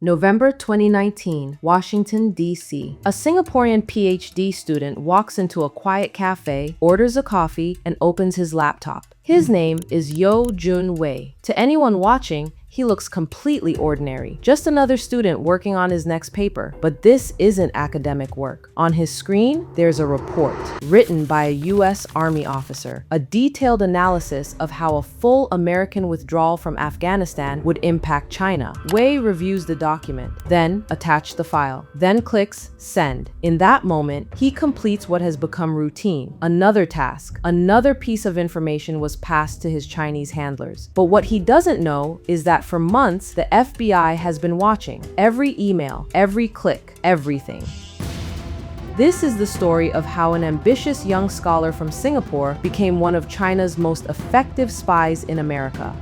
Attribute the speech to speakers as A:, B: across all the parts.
A: November 2019, Washington, D.C. A Singaporean PhD student walks into a quiet cafe, orders a coffee, and opens his laptop. His name is Yeo Jun Wei. To anyone watching, he looks completely ordinary, just another student working on his next paper. But this isn't academic work. On his screen, there's a report written by a U.S. Army officer, a detailed analysis of how a full American withdrawal from Afghanistan would impact China. Wei reviews the document, then attach the file, then clicks send. In that moment, he completes what has become routine. Another task, another piece of information was passed to his Chinese handlers. But what he doesn't know is that for months, the FBI has been watching every email, every click, everything. This is the story of how an ambitious young scholar from Singapore became one of China's most effective spies in America.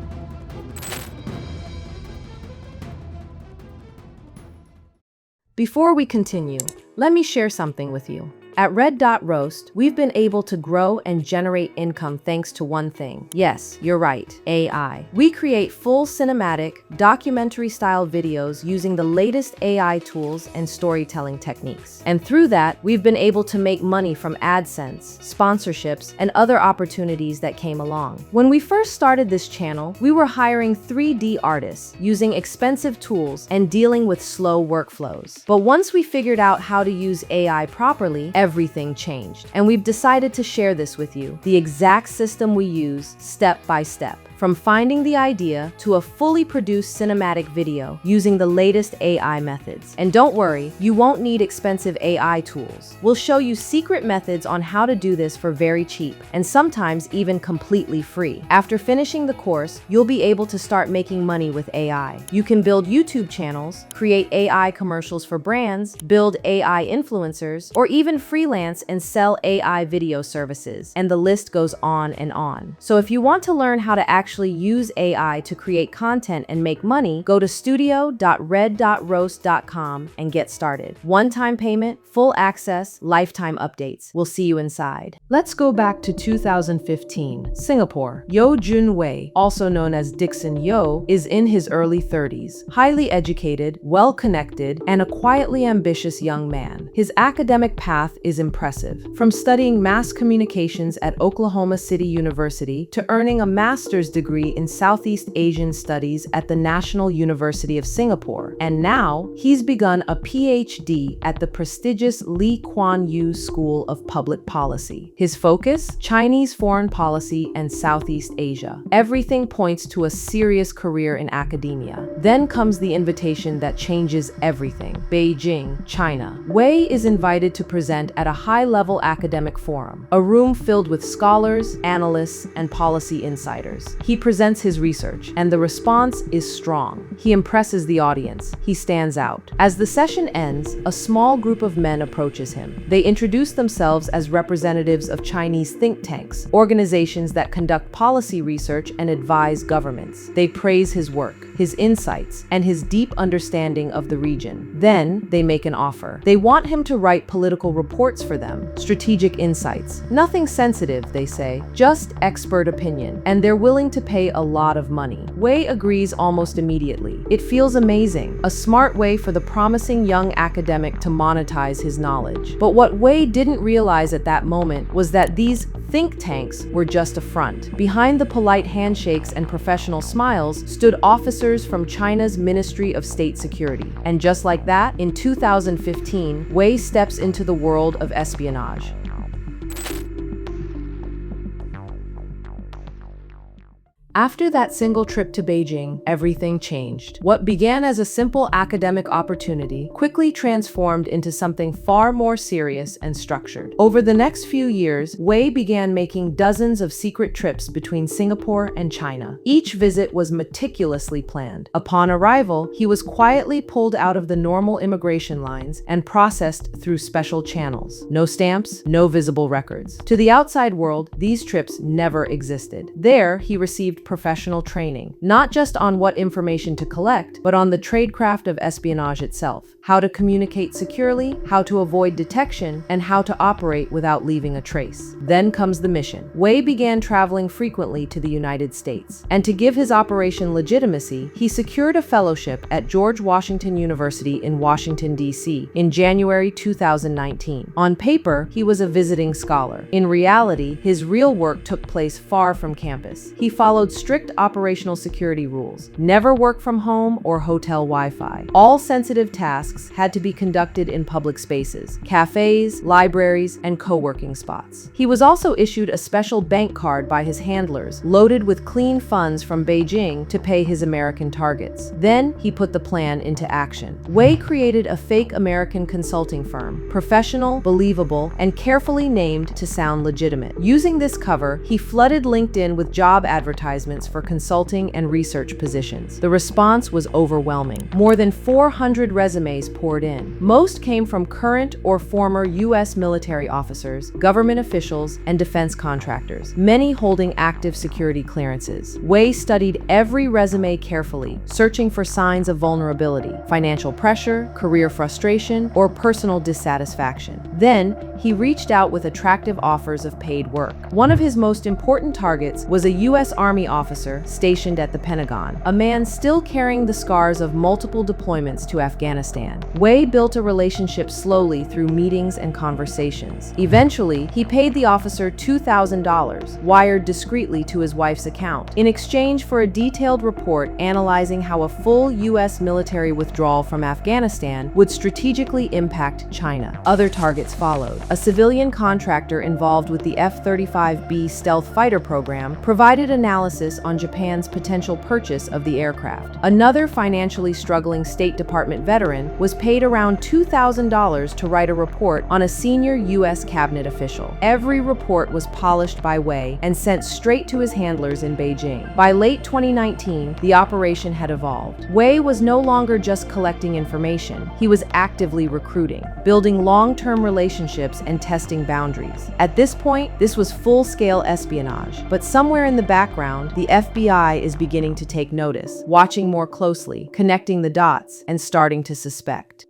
A: Before we continue, let me share something with you. At Red Dot Roast, we've been able to grow and generate income thanks to one thing. Yes, you're right, AI. We create full cinematic, documentary-style videos using the latest AI tools and storytelling techniques. And through that, we've been able to make money from AdSense, sponsorships, and other opportunities that came along. When we first started this channel, we were hiring 3D artists, using expensive tools, and dealing with slow workflows. But once we figured out how to use AI properly, everything changed. And we've decided to share this with you, the exact system we use step by step. From finding the idea to a fully produced cinematic video using the latest AI methods. And don't worry, you won't need expensive AI tools. We'll show you secret methods on how to do this for very cheap, and sometimes even completely free. After finishing the course, you'll be able to start making money with AI. You can build YouTube channels, create AI commercials for brands, build AI influencers, or even freelance and sell AI video services. And the list goes on and on. So if you want to learn how to actually use AI to create content and make money, go to studio.red.roast.com and get started. One-time payment, full access, lifetime updates. We'll see you inside. Let's go back to 2015. Singapore. Yeo Jun Wei, also known as Dickson Yeo, is in his early 30s. Highly educated, well-connected, and a quietly ambitious young man. His academic path is impressive. From studying mass communications at Oklahoma City University to earning a master's degree in Southeast Asian Studies at the National University of Singapore. And now, he's begun a PhD at the prestigious Lee Kuan Yew School of Public Policy. His focus? Chinese foreign policy and Southeast Asia. Everything points to a serious career in academia. Then comes the invitation that changes everything. Beijing, China. Wei is invited to present at a high-level academic forum, a room filled with scholars, analysts, and policy insiders. He presents his research, and the response is strong. He impresses the audience. He stands out. As the session ends, a small group of men approaches him. They introduce themselves as representatives of Chinese think tanks, organizations that conduct policy research and advise governments. They praise his work, his insights, and his deep understanding of the region. Then, they make an offer. They want him to write political reports for them, strategic insights. Nothing sensitive, they say, just expert opinion, and they're willing to pay a lot of money. Wei agrees almost immediately. It feels amazing, a smart way for the promising young academic to monetize his knowledge. But what Wei didn't realize at that moment was that these think tanks were just a front. Behind the polite handshakes and professional smiles stood officers from China's Ministry of State Security. And just like that, in 2015, Wei steps into the world of espionage. After that single trip to Beijing, everything changed. What began as a simple academic opportunity quickly transformed into something far more serious and structured. Over the next few years, Wei began making dozens of secret trips between Singapore and China. Each visit was meticulously planned. Upon arrival, he was quietly pulled out of the normal immigration lines and processed through special channels. No stamps, no visible records. To the outside world, these trips never existed. There, he received received professional training, not just on what information to collect, but on the tradecraft of espionage itself, how to communicate securely, how to avoid detection, and how to operate without leaving a trace. Then comes the mission. Wei began traveling frequently to the United States, and to give his operation legitimacy, he secured a fellowship at George Washington University in Washington, D.C. in January 2019. On paper, he was a visiting scholar. In reality, his real work took place far from campus. He followed strict operational security rules: never work from home or hotel Wi-Fi. All sensitive tasks had to be conducted in public spaces, cafes, libraries, and co-working spots. He was also issued a special bank card by his handlers, loaded with clean funds from Beijing to pay his American targets. Then he put the plan into action. Wei created a fake American consulting firm, professional, believable, and carefully named to sound legitimate. Using this cover, he flooded LinkedIn with job advertisements for consulting and research positions. The response was overwhelming. More than 400 resumes poured in. Most came from current or former U.S. military officers, government officials, and defense contractors, many holding active security clearances. Wei studied every resume carefully, searching for signs of vulnerability, financial pressure, career frustration, or personal dissatisfaction. Then, he reached out with attractive offers of paid work. One of his most important targets was a U.S. Army officer stationed at the Pentagon, a man still carrying the scars of multiple deployments to Afghanistan. Wei built a relationship slowly through meetings and conversations. Eventually, he paid the officer $2,000, wired discreetly to his wife's account, in exchange for a detailed report analyzing how a full U.S. military withdrawal from Afghanistan would strategically impact China. Other targets followed. A civilian contractor involved with the F-35B stealth fighter program provided analysis on Japan's potential purchase of the aircraft. Another financially struggling State Department veteran was paid around $2,000 to write a report on a senior U.S. cabinet official. Every report was polished by Wei and sent straight to his handlers in Beijing. By late 2019, the operation had evolved. Wei was no longer just collecting information. He was actively recruiting, building long-term relationships and testing boundaries. At this point, this was full-scale espionage. But somewhere in the background, the FBI is beginning to take notice, watching more closely, connecting the dots, and starting to suspect.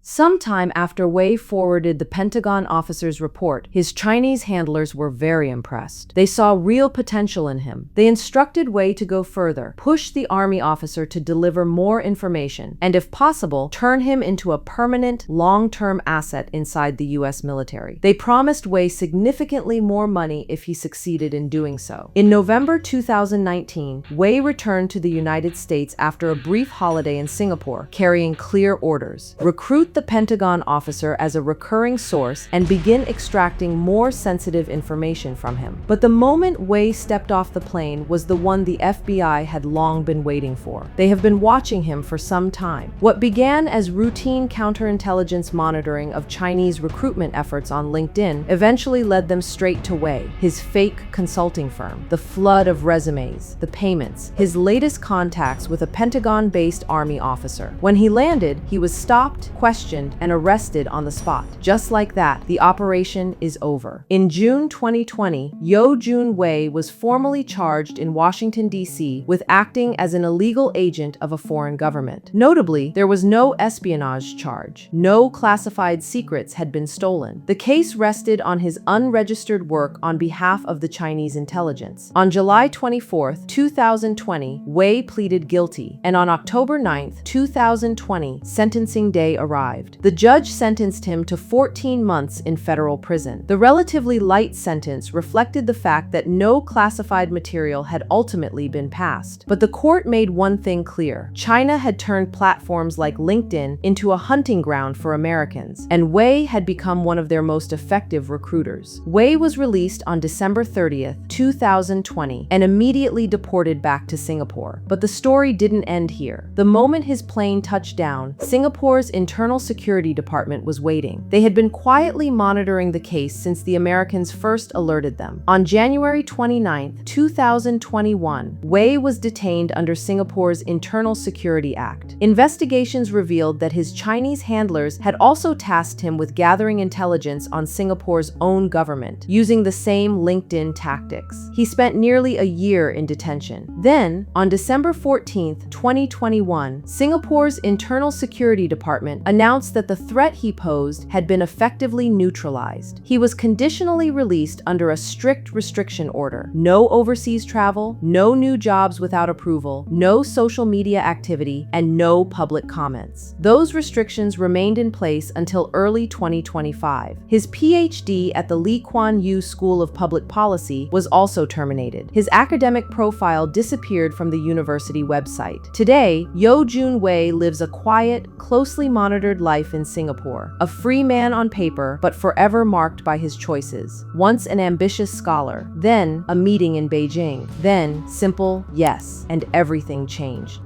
A: Sometime after Wei forwarded the Pentagon officer's report, his Chinese handlers were very impressed. They saw real potential in him. They instructed Wei to go further, push the Army officer to deliver more information, and if possible, turn him into a permanent, long-term asset inside the U.S. military. They promised Wei significantly more money if he succeeded in doing so. In November 2019, Wei returned to the United States after a brief holiday in Singapore, carrying clear orders: recruit the Pentagon officer as a recurring source and begin extracting more sensitive information from him. But the moment Wei stepped off the plane was the one the FBI had long been waiting for. They have been watching him for some time. What began as routine counterintelligence monitoring of Chinese recruitment efforts on LinkedIn eventually led them straight to Wei, his fake consulting firm, the flood of resumes, the payments, his latest contacts with a Pentagon-based Army officer. When he landed, he was stopped, questioned, and arrested on the spot. Just like that, the operation is over. In June 2020, Yeo Jun Wei was formally charged in Washington, D.C. with acting as an illegal agent of a foreign government. Notably, there was no espionage charge. No classified secrets had been stolen. The case rested on his unregistered work on behalf of the Chinese intelligence. On July 24, 2020, Wei pleaded guilty, and on October 9, 2020, sentencing day arrived. The judge sentenced him to 14 months in federal prison. The relatively light sentence reflected the fact that no classified material had ultimately been passed. But the court made one thing clear: China had turned platforms like LinkedIn into a hunting ground for Americans, and Wei had become one of their most effective recruiters. Wei was released on December 30, 2020, and immediately deported back to Singapore. But the story didn't end here. The moment his plane touched down, Singapore's internal Security Department was waiting. They had been quietly monitoring the case since the Americans first alerted them. On January 29, 2021, Wei was detained under Singapore's Internal Security Act. Investigations revealed that his Chinese handlers had also tasked him with gathering intelligence on Singapore's own government, using the same LinkedIn tactics. He spent nearly a year in detention. Then, on December 14, 2021, Singapore's Internal Security Department announced that the threat he posed had been effectively neutralized. He was conditionally released under a strict restriction order: no overseas travel, no new jobs without approval, no social media activity, and no public comments. Those restrictions remained in place until early 2025. His PhD at the Lee Kuan Yew School of Public Policy was also terminated. His academic profile disappeared from the university website. Today, Yeo Jun Wei lives a quiet, closely monitored life in Singapore, a free man on paper, but forever marked by his choices. Once an ambitious scholar, then a meeting in Beijing, then simple yes, and everything changed.